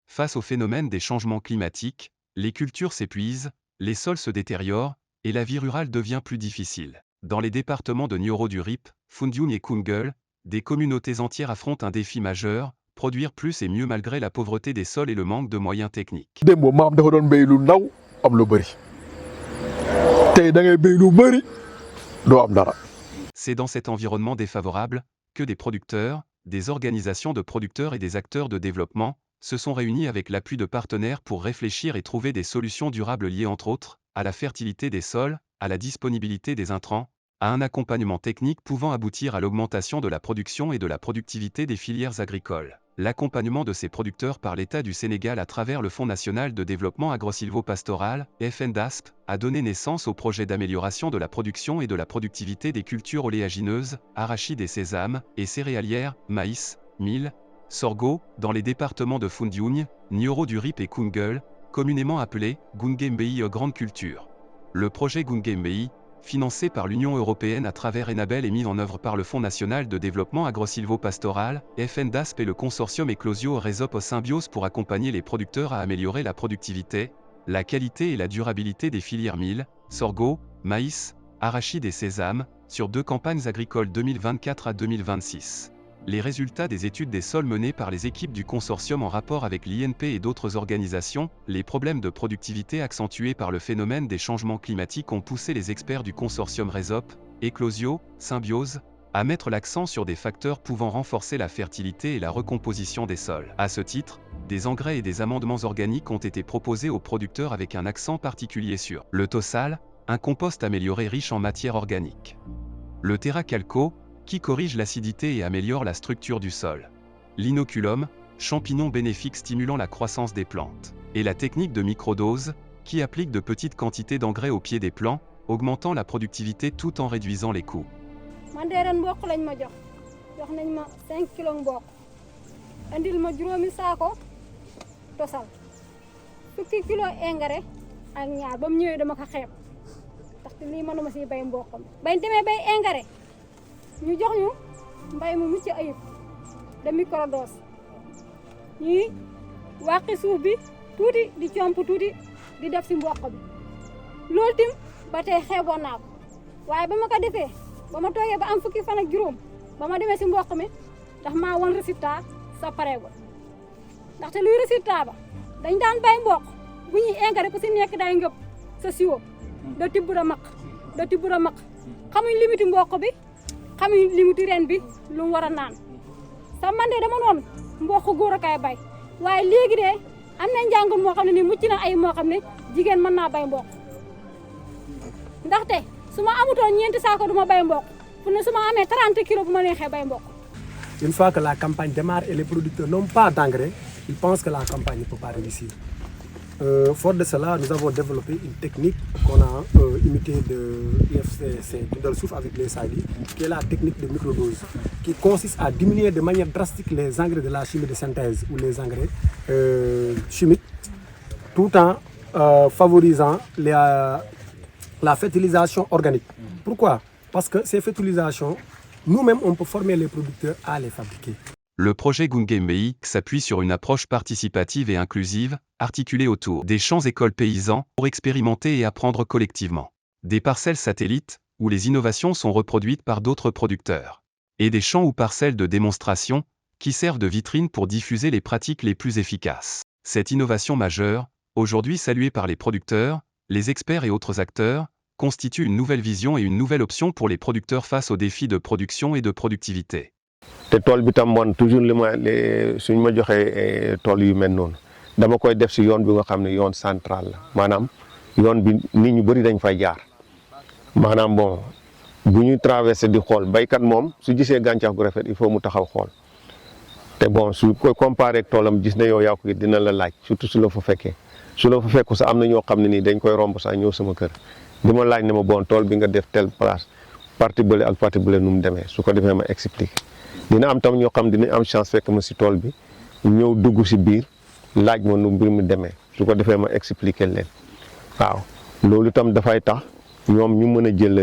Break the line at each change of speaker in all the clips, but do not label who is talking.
Face au phénomène des changements climatiques, les cultures s'épuisent, les sols se détériorent, et la vie rurale devient plus difficile. Dans les départements de Nioro du Rip, Foundiougne et Koungheul, des communautés entières affrontent un défi majeur, produire plus et mieux malgré la pauvreté des sols et le manque de moyens techniques. C'est dans cet environnement défavorable que des producteurs, des organisations de producteurs et des acteurs de développement se sont réunis avec l'appui de partenaires pour réfléchir et trouver des solutions durables liées entre autres à la fertilité des sols, à la disponibilité des intrants, à un accompagnement technique pouvant aboutir à l'augmentation de la production et de la productivité des filières agricoles. L'accompagnement de ces producteurs par l'État du Sénégal à travers le Fonds national de développement agro-silvo-pastoral, FNDASP, a donné naissance au projet d'amélioration de la production et de la productivité des cultures oléagineuses, arachides et sésame, et céréalières, maïs, mil, sorgho, dans les départements de Foundiougne, Nioro du Rip et Koungheul, communément appelé Gungembei Grande Culture. Le projet Gungembei, financé par l'Union européenne à travers Enabel et mis en œuvre par le Fonds national de développement agro-silvo-pastoral, FNDASP et le consortium Eclosio Résopo Symbiose pour accompagner les producteurs à améliorer la productivité, la qualité et la durabilité des filières mil, sorgho, maïs, arachides et sésame, sur 2 campagnes agricoles 2024 à 2026. Les résultats des études des sols menées par les équipes du consortium en rapport avec l'INP et d'autres organisations, les problèmes de productivité accentués par le phénomène des changements climatiques ont poussé les experts du consortium Résop, Eclosio, Symbiose, à mettre l'accent sur des facteurs pouvant renforcer la fertilité et la recomposition des sols. À ce titre, des engrais et des amendements organiques ont été proposés aux producteurs avec un accent particulier sur le tossal, un compost amélioré riche en matière organique. Le terra calco, qui corrige l'acidité et améliore la structure du sol. L'inoculum, champignon bénéfique stimulant la croissance des plantes. Et la technique de microdose, qui applique de petites quantités d'engrais au pied des plants, augmentant la productivité tout en réduisant les coûts.
Man de ren mboq lañ ma jox nañ ma 5 kilos mboq andil ma juróomi saako tosal fukki kilo engrais ak ñaar ba mu ñëwee dama ko xeeb ndaxte lii mënuma si bay mboqam bañ demee bay engrais ñu jox ñu mbay mu mucc ayib de microdose ñuy wàqi suuf bi tuuti di comp tuuti di def si mboq bi loolu tim ba tey xeeboon naa ko waaye ba ma ko defee ba ma toogee ba am fukki fan ak juróom ba ma demee si mboq mi ndax maa won résultat sa pareegul ndaxte luy résultat ba dañ daan bay mboq bu ñuy engrais ku si nekk day ngëb sa siwo da tibb da maq xamuñ limiti mboq bi xamuñ limiti ren bi lu mu war a naan sa man de dama noonu mboq góor a kay bay waaye léegi de am na njàngun moo xam ne nii mucc na ay moo xam ne jigéen mën naa bay mboq ndaxte su ma amutoon ñeenti saako du ma bay mboq fu ne su ma amee 30 kilos bu ma neexee bay mboq.
Une fois que la campagne démarre et les producteurs n'ont pas d'engrais, ils pensent que la campagne ne peut pas réussir. Fort de cela, nous avons développé une technique qu'on a imitée de l'IFCC, de Souf avec les SAIDI, qui est la technique de microdose, qui consiste à diminuer de manière drastique les engrais de la chimie de synthèse ou les engrais chimiques, tout en favorisant la fertilisation organique. Pourquoi? Parce que ces fertilisations, nous-mêmes, on peut former les producteurs à les fabriquer.
Le projet Gungembei s'appuie sur une approche participative et inclusive, articulée autour des champs-écoles paysans pour expérimenter et apprendre collectivement. Des parcelles satellites, où les innovations sont reproduites par d'autres producteurs. Et des champs ou parcelles de démonstration, qui servent de vitrine pour diffuser les pratiques les plus efficaces. Cette innovation majeure, aujourd'hui saluée par les producteurs, les experts et autres acteurs, constitue une nouvelle vision et une nouvelle option pour les producteurs face aux défis de production et de productivité.
te tool bi tam man toujours suñ ma joxee tool yu mel noonu dama koy def si yoon bi nga xam ne yoon central la maanaam yoon bi nit ñu bëri dañ fay jaar maanaam bon bu ñuy traversé di xool baykat moom su gisee gàncax gu rafet il faut mu taxaw xool te bon su koy comparé ak toolam gis ne yow yaa ko dina la laaj surtout su la fa fekkee su la fa fekku sax am na ñoo xam ne nii dañ koy romb sax ñëw sama kër di ma laaj ne ma bon tool bi nga def telle place partie bële ak partie bële nu mu demee su ko defee ma expliqué. dina am tam ñoo xam dinañ am chance fekk ma si tool bi ñëw dugg si biir laaj ma nu mbir mi demee su ko defee ma expliquer leen waaw loolu tam dafay tax ñoom ñu mën a jël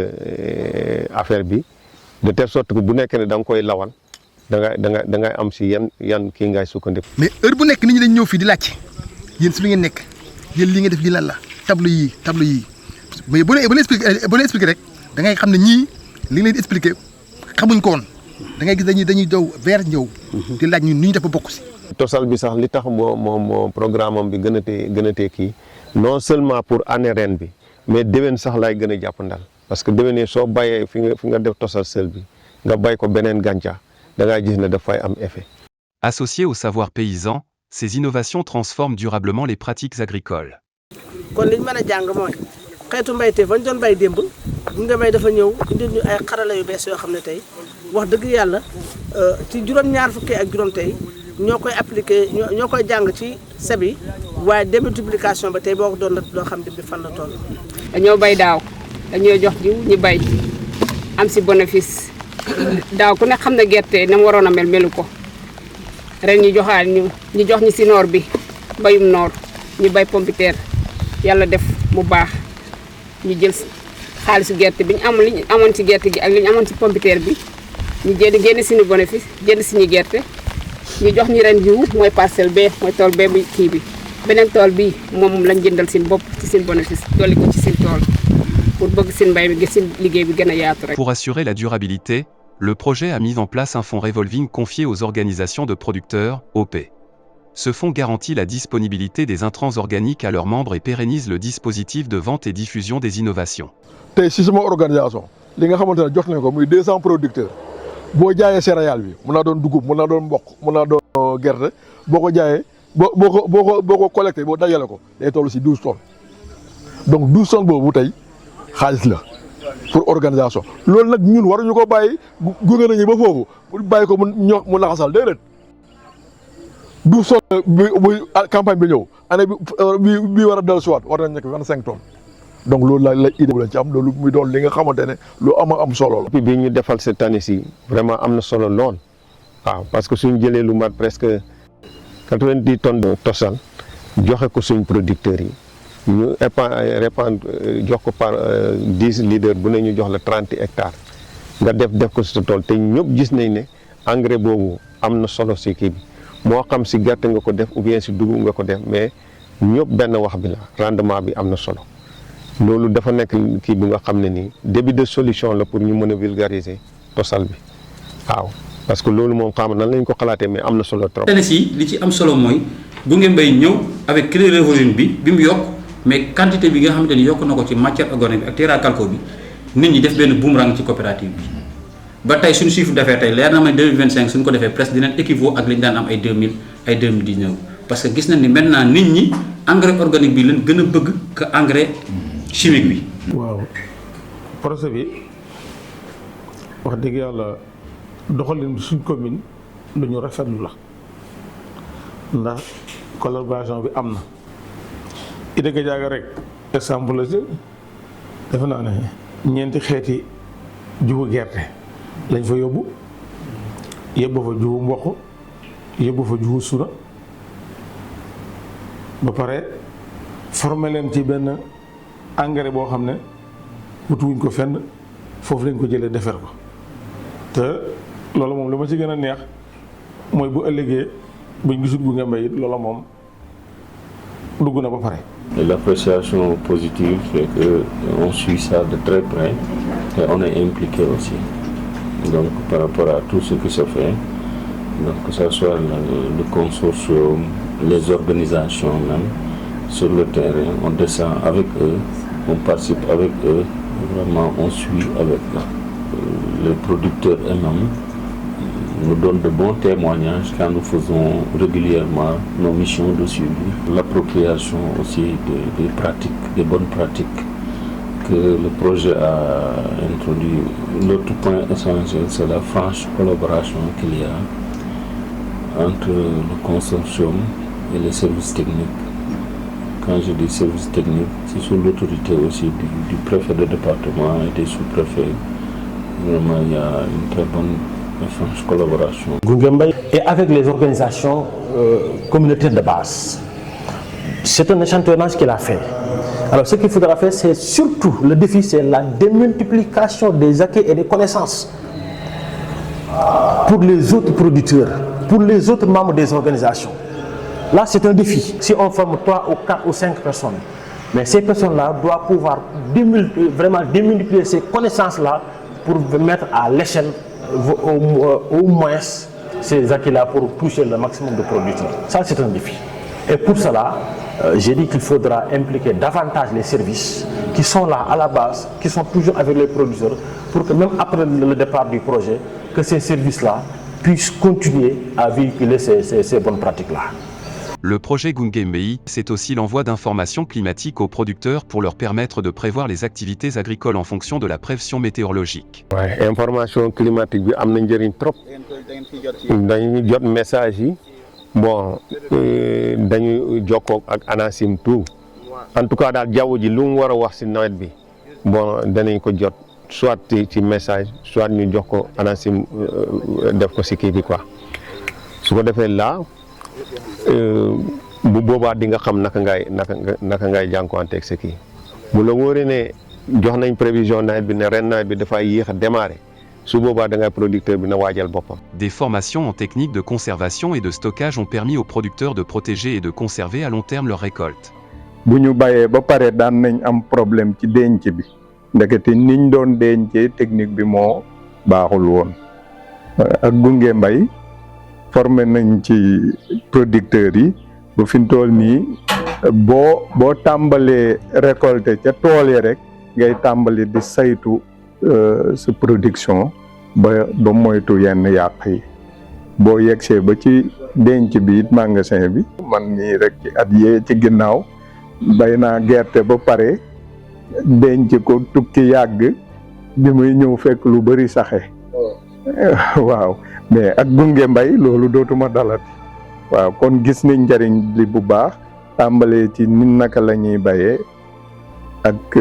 affaire bi de telle sorte que bu nekkee ne da nga koy lawal da ngay am si yan kii ngay sukkandiku.
mais heure bu nekk nit ñi dañ ñëw fii di laajte yéen si lu ngeen nekk yéen li ngeen def lii lan la tableau yii mais bu leen expliqué rek da ngay xam ne ñii li nga leen di expliqué xamuñ ko woon da ngay gis dañuy daw vers ñëw. di laaj ñun nu ñu def ba bokk si.
Tosal bi sax li tax moom programme am bi gën a tee kii non seulement pour année ren bi mais déwén sax laay gën a jàppandal parce que déwénee soo bayee fi nga def Tosal seul bi nga bay ko beneen gàncax da ngay gis ne dafay am effet.
Associées au savoir paysan, ces innovations transforment durablement les pratiques agricoles.
kon liñ mën a jàng mooy xeetu mbayte fañ doon bay démb bu nga bay dafa ñëw indil ñu ay xarala yu bees yoo xam ne tey wax dëgg yàlla ci juróom-ñaar fukki ak juróom tey ñoo koy appliqué ñoo koy jàng ci sebi waaye démultiplication ba tey boo ko doon doo xam bi fan la toll.
dañoo bay daaw dañoo jox jiw ñu bay am si bénéfice daaw ku ne xam na gerte na mu waroon a melu ko ren ñu joxaat ñu jox ñu si noor bi bayum noor ñu bay pompiteer yàlla def mu baax ñu jël xaalisu gerte bi ñu li ñu amoon ci gerte gi ak li ñu amoon ci pompiteer bi ñu génn suñu bénéfice jënd suñu gerte ñu jox ñu ren jiwu mooy parcelle bee mooy tool bee bu kii bi beneen tool bi moom lañ jëndal seen bopp ci seen bénéfice dolli ko ci seen tool pour bëgg seen mbay bi seen liggéey bi gën a yaatu rek.
Pour assurer la durabilité, le projet a mis en place un fonds revolving confié aux organisations de producteurs, OP. Ce fonds garantit la disponibilité des intrants organiques à leurs membres et pérennise le dispositif de vente et diffusion des innovations.
tey si sama organisation li nga xamante ne jox nañ ko muy 200 producteurs boo jaayee céréale bi mun naa doon dugub mun naa doon mboq mun naa doon gerte boo ko jaayee boo ko collecté boo dajale ko day toll si 12 tonnes donc 12 tonnes boobu tey xaalis la pour organisation loolu nag ñun waruñu ko bàyyi gunge nañu ba foofu pour bàyyi ko mu naxasal déedéet 12 tonnes bu campagne bi ñëw année bi war a dellusiwaat war nañ nekk 25 tonnes. donc loolu la idée bu leen ci am loolu muy doon li nga xamante ne lu am solo la.
bi ñu defal cette année ci vraiment am na solo lool waaw parce que suñ jëlee lu mat presque 90 tonnes de Tosal joxe ko suñ producteurs yi ñu répandre jox ko par 10 leaders bu ne ñu jox la 30 hectares nga def ko ci sa tool te ñëpp gis nañ ne engrais boobu am na solo ci kii bi moo xam ci gerte nga ko def ou bien ci dugub nga ko def mais ñëpp benn wax bi la rendement bi am na solo. loolu dafa nekk kii bi nga xam ne nii début de solution la pour ñu mën a vulgariser Tosal bi waaw parce que loolu moom xam nan lañ ko xalaatee mais am na solo trop.
te si li ci am solo mooy Gunge Mbay ñëw avec crédit revenu bi mu yokk mais quantité bi nga xamante ni yokk na ko ci matière organique bi ak terra calco bi nit ñi def benn boomerang ci coopérative bi ba tey suñu chiffre d'affaires tey leer na ma 2025 suñ ko defee presque dinañ équivaut ak li ñu daan am ay 2019 parce que gis nañ ni maintenant nit ñi engrais organique bi leen gën a bëgg que engrais chimique bi.
waaw projet bi wax dëgg yàlla doxalin suñ commune lu ñu rafetlu la ndax collaboration bi am na. Ida Gadiaga rek exemple la ci defe naa ne ñeenti xeeti jiwu gerte lañ fa yóbbu fa jiwu mboq yóbbu fa jiwu suna ba pare formé leen ci benn. engrais boo xam ne wutuwuñ ko fenn foofu lañ ko jëlee defar ko te loolu moom li ma ci gën a neex mooy bu ëllëgee buñ gisul Gunge Mbay it loolu moom dugg na ba pare.
L'appréciation positive c'est que on suit ça de très près et on est impliqué aussi donc par rapport à tout ce qui se fait donc que ça soit le consortium les organisations même sur le terrain on descend avec eux. On participe avec eux, vraiment on suit avec eux. Les producteurs eux-mêmes nous donnent de bons témoignages quand nous faisons régulièrement nos missions de suivi. L'appropriation aussi des pratiques, des bonnes pratiques que le projet a introduit. L'autre point essentiel, c'est la franche collaboration qu'il y a entre le consortium et les services techniques. Quand je dis service technique, c'est sous l'autorité aussi du préfet de département et des sous-préfets. Vraiment, il y a une très bonne et franche collaboration.
Gunge Mbay et avec les organisations communautaires de base. C'est un échantillonnage qu'il a fait. Alors ce qu'il faudra faire, c'est surtout, le défi, c'est la démultiplication des acquis et des connaissances pour les autres producteurs, pour les autres membres des organisations. Là, c'est un défi. Si on forme 3 ou 4 ou 5 personnes, mais ces personnes-là doivent pouvoir vraiment démultiplier ces connaissances-là pour mettre à l'échelle au moins ces acquis-là pour toucher le maximum de producteurs. Ça, c'est un défi. Et pour cela, j'ai dit qu'il faudra impliquer davantage les services qui sont là à la base, qui sont toujours avec les producteurs, pour que même après le départ du projet, que ces services-là puissent continuer à véhiculer ces bonnes pratiques-là.
Le projet Gunge Mbei, c'est aussi l'envoi d'informations climatiques aux producteurs pour leur permettre de prévoir les activités agricoles en fonction de la prévision météorologique.
Ouais, information climatique bi am na njëriñ trop dañuy jot message yi bon dañuy jokkoo ak ANACIM tout en tout cas daal jaww ji lu mu war a wax ci nawet bi bon danañ ko jot soit ci message soit ñu jox ko ANACIM def ko ci kii bi quoi su ko defee là. Bu boobaa di nga xam naka ngay jànkuwanteeg sa kii bu la wóoree ne jox nañ prévision nawet bi ne ren nawet bi dafay yéex a démarrer su boobaa da ngay producteur bi na waajal boppam.
Des formations en technique de conservation et de stockage ont permis aux producteurs de protéger et de conserver à long terme leurs récoltes.
bu ñu bayee ba pare daan nañ am problème ci denc bi ndekete niñ doon dencee technique bi moo baaxul woon ak Gunge Mbay formé nañ ci producteurs yi bu fi mu toll nii boo tàmbalee récolter ca tool yi rek ngay tàmbali di saytu sa production ba moytu yenn yàq yi boo yegsee ba ci denc bi it magasin bi man nii rek ci at yee ci ginnaaw bay naa gerte ba pare denc ko tukki yàgg bi muy ñëw fekk lu bari saxe waaw mais ak Gunge Mbay loolu dootuma dalati waaw kon gis nañ njariñ li bu baax tàmbalee ci ni naka la ñuy bayee ak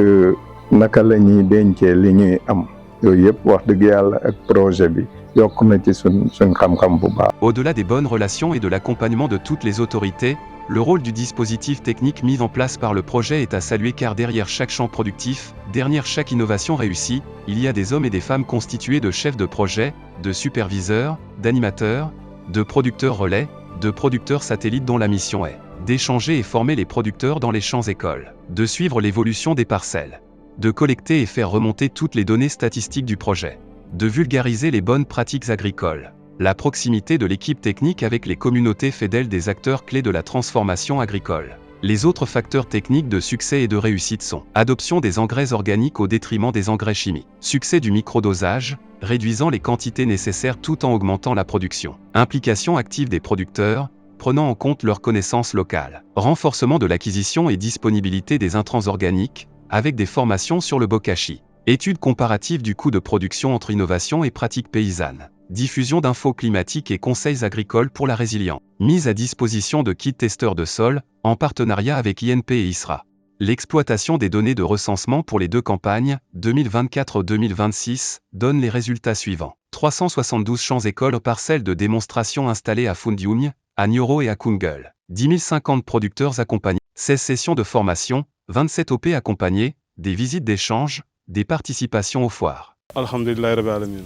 naka la ñuy dencee li ñuy am yooyu yëpp wax dëgg yàlla ak projet bi yokk na ci suñ xam-xam bu baax.
Au-delà des bonnes relations et de l'accompagnement de toutes les autorités, le rôle du dispositif technique mis en place par le projet est à saluer car derrière chaque champ productif, derrière chaque innovation réussie, il y a des hommes et des femmes constitués de chefs de projet, de superviseurs, d'animateurs, de producteurs relais, de producteurs satellites dont la mission est d'échanger et former les producteurs dans les champs-écoles, de suivre l'évolution des parcelles, de collecter et faire remonter toutes les données statistiques du projet, de vulgariser les bonnes pratiques agricoles. La proximité de l'équipe technique avec les communautés fait d'elle des acteurs clés de la transformation agricole. Les autres facteurs techniques de succès et de réussite sont adoption des engrais organiques au détriment des engrais chimiques, succès du microdosage, réduisant les quantités nécessaires tout en augmentant la production, implication active des producteurs, prenant en compte leurs connaissances locales, renforcement de l'acquisition et disponibilité des intrants organiques, avec des formations sur le bokashi, étude comparative du coût de production entre innovation et pratiques paysannes, diffusion d'infos climatiques et conseils agricoles pour la résilience, mise à disposition de kits testeurs de sol, en partenariat avec INP et ISRA. L'exploitation des données de recensement pour les deux campagnes, 2024-2026, donne les résultats suivants. 372 champs-écoles parcelles de démonstration installées à Fundiugne, à Nioro et à Kungel. 10 050 producteurs accompagnés. 16 sessions de formation, 27 OP accompagnés, des visites d'échange, des participations aux foires.
Alhamdulillah rabbil alamin.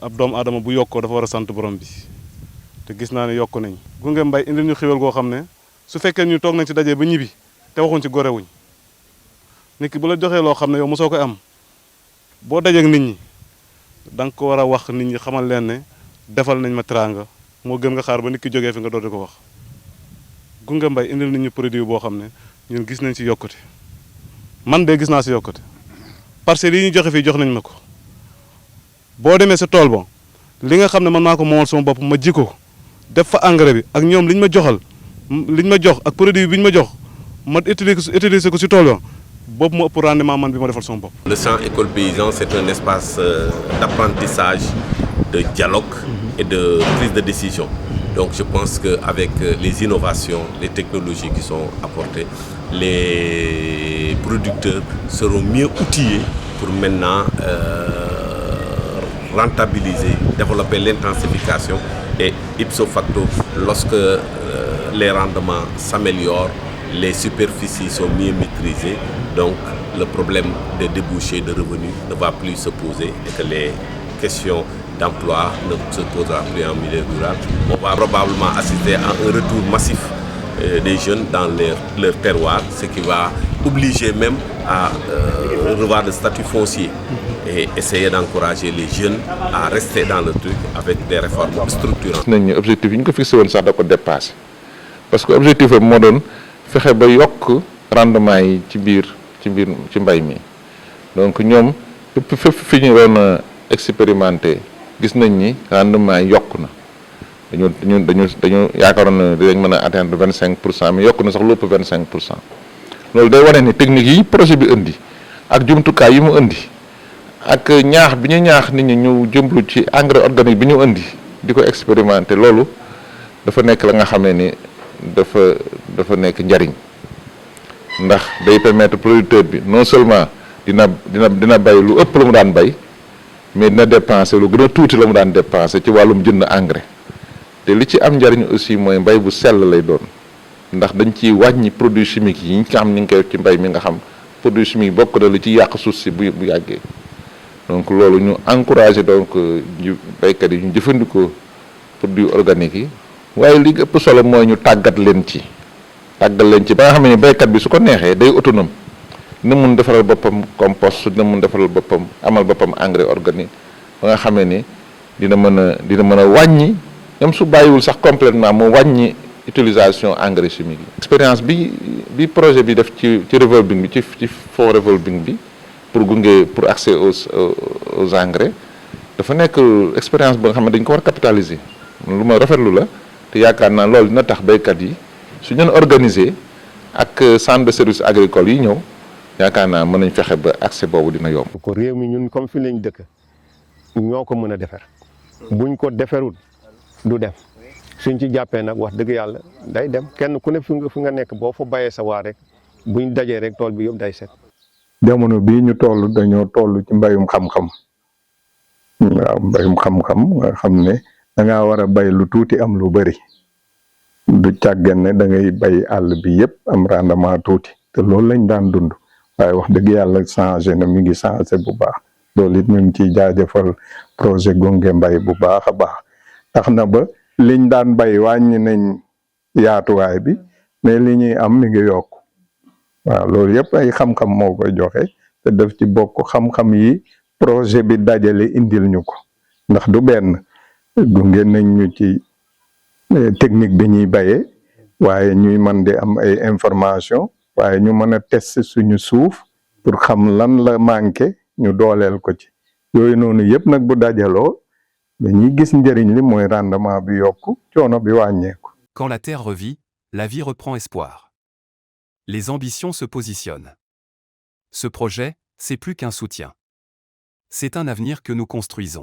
Ab doom aadama bu yokkoo dafa war a sant borom bi te gis naa ne yokk nañ Gunge Mbay indil ñu xéwal goo xam ne su fekkee ñu toog nañ ci daje ba ñibbi te waxuñ ci gorewuñ nit ki bu la joxee loo xam ne yow mosoo koy am boo dajeek nit ñi da nga ko war a wax nit ñi xamal leen ne defal nañ ma teraanga moo gën nga xaar ba nit ki jógee fi nga doon di ko wax Gunge Mbay indil nañ ñu produit boo xam ne ñun gis nañ ci yokkute man de gis naa ci yokkute parcelles yi ñu joxe fii jox nañ ma ko. boo demee sa tool ba li nga xam ne man maa ko moomal sama bopp ma ji ko def fa engrais bi ak ñoom liñ ma jox ak produit bi ñu ma jox ma utiliser ko si tool ba boobu moo ëpp rendement man bi ma defal sama bopp.
Le champ école paysan c'est un espace d'apprentissage, de dialogue et de prise de décision. Donc je pense qu'avec les innovations, les technologies qui sont apportées, les producteurs seront mieux outillés pour maintenant rentabiliser, développer l'intensification et ipso facto, lorsque les rendements s'améliorent, les superficies sont mieux maîtrisées, donc le problème de débouchés, de revenus ne va plus se poser et que les question d'emploi ne se posera plus en milieu rural. On va probablement assister à un retour massif des jeunes dans leur terroir, ce qui va obliger même à revoir le statut foncier et essayer d'encourager les jeunes à rester dans le truc avec des réformes structurantes.
nañ objectif yi ñu ko fixé woon sax da ko dépassé parce que objectif am moo doon fexe ba yokk rendement yi ci mbay mi donc ñoom fépp fi ñu doon expérimenté gis nañ ni rendement yi yokk na dañu yaakaaroon na dinañ mën a atteindre 25%, mais yokk na sax lépp 25%. loolu day wane ni technique yi projet bi indi ak jumtukaay yi mu indi ak ñaax bi ñu ñaax nit ñi ñu jëmblu ci engrais organique bi ñu indi di ko expérimenter loolu dafa nekk la nga xamee ni dafa nekk njariñ ndax day permettre producteur bi non seulement dina bay lu ëpp la mu daan bay mais dina dépenser lu gën a tuuti la mu daan dépenser ci wàllum jënd engrais te li ci am njariñ aussi mooy mbay bu sell lay doon ndax dañ ci wàññi produits chimiques yi nga xam ni nga koy ci mbay mi nga xam produits chimiques bokk na lu ci yàq suuf si bu yàggee donc loolu ñu encourager donc ñu baykat yi ñu jëfandikoo produits organiques yi waaye li ëpp solo mooy ñu tàggat leen ci ba nga xam ne baykat bi su ko neexee day autonome dina mun defaral boppam compost dina mun defaral boppam amal boppam engrais organique ba nga xamee ni dina mën a wàññi même su bàyyiwul sax complètement mu wàññi utilisation engrais chimique yi. expérience bi projet bi def ci revolving bi ci fonds revolving bi pour accès aux engrais dafa nekk expérience ba nga xam ne dañ ko war capitaliser lu ma rafetlu la te yaakaar naa loolu dina tax baykat yi su ñu organiser ak centre de service agricole yi ñëw yaakaar naa mën nañ fexe ba accès boobu dina yomb.
ko réew mi ñun comme fi lañ dëkk ñoo ko mën a defar buñ ko defarul du dem suñ ci jàppee nag wax dëgg yàlla day dem kenn ku ne fi nga nekk boo fa bayee sa waar rek buñ dajee rek tool bi yëpp day set.
jamono bii ñu toll dañoo toll ci mbayum xam-xam waaw mbayum xam-xam nga xam ne da ngaa war a bay lu tuuti am lu bëri du càggan ne da ngay bay àll bi yëpp am rendement tuuti te loolu lañ daan dund waaye wax dëgg yàlla changé na mi ngi changé bu baax loolu it ñu ngi ciy jaajëfal projet Gunge Mbay bu baax a baax tax na ba liñ daan bay wàññi nañ yaatuwaay bi mais li ñuy am mi ngi yokk waaw loolu yëpp ay xam-xam moo koy joxe te def ci bokk xam-xam yi projet bi dajale indil ñu ko ndax du benn gunge nañ ñu ci technique bi ñuy bayee waaye ñuy mën di am ay information waaye ñu mën a tester suñu suuf pour xam lan la manqué ñu dooleel ko ci yooyu noonu yëpp nag bu dajaloo dañuy gis njëriñ li mooy rendement bi yokku coono bi wàññeeku.
Quand la terre revit, la vie reprend espoir. Les ambitions se positionnent. Ce projet, c'est plus qu'un soutien. C'est un avenir que nous construisons.